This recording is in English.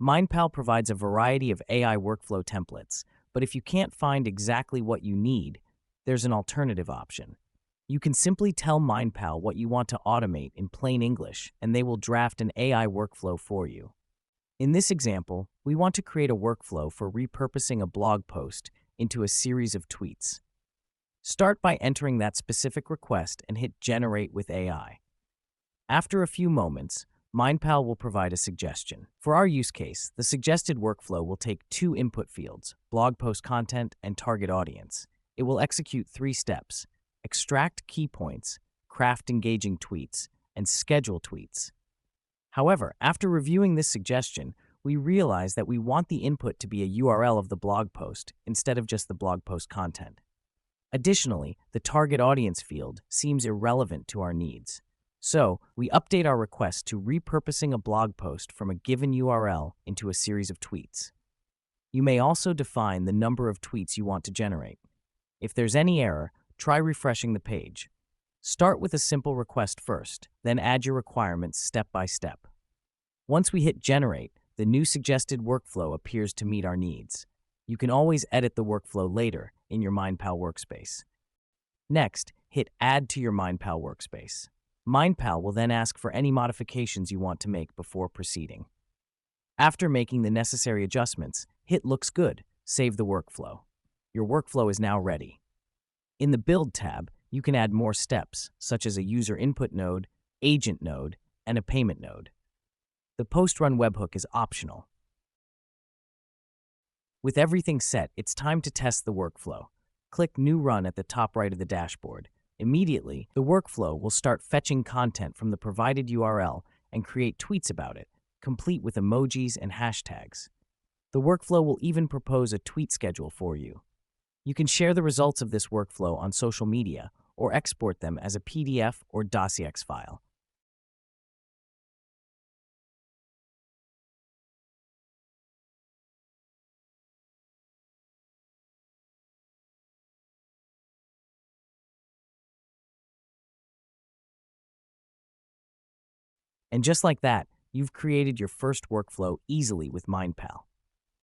MindPal provides a variety of AI workflow templates, but if you can't find exactly what you need, there's an alternative option. You can simply tell MindPal what you want to automate in plain English, and they will draft an AI workflow for you. In this example, we want to create a workflow for repurposing a blog post into a series of tweets. Start by entering that specific request and hit Generate with AI. After a few moments, MindPal will provide a suggestion. For our use case, the suggested workflow will take two input fields, blog post content and target audience. It will execute 3 steps: extract key points, craft engaging tweets, and schedule tweets. However, after reviewing this suggestion, we realize that we want the input to be a URL of the blog post instead of just the blog post content. Additionally, the target audience field seems irrelevant to our needs. So, we update our request to repurposing a blog post from a given URL into a series of tweets. You may also define the number of tweets you want to generate. If there's any error, try refreshing the page. Start with a simple request first, then add your requirements step by step. Once we hit Generate, the new suggested workflow appears to meet our needs. You can always edit the workflow later in your MindPal workspace. Next, hit Add to your MindPal workspace. MindPal will then ask for any modifications you want to make before proceeding. After making the necessary adjustments, hit Looks Good, save the workflow. Your workflow is now ready. In the Build tab, you can add more steps, such as a user input node, agent node, and a payment node. The post-run webhook is optional. With everything set, it's time to test the workflow. Click New Run at the top right of the dashboard. Immediately, the workflow will start fetching content from the provided URL and create tweets about it, complete with emojis and hashtags. The workflow will even propose a tweet schedule for you. You can share the results of this workflow on social media or export them as a PDF or docx file. And just like that, you've created your first workflow easily with MindPal.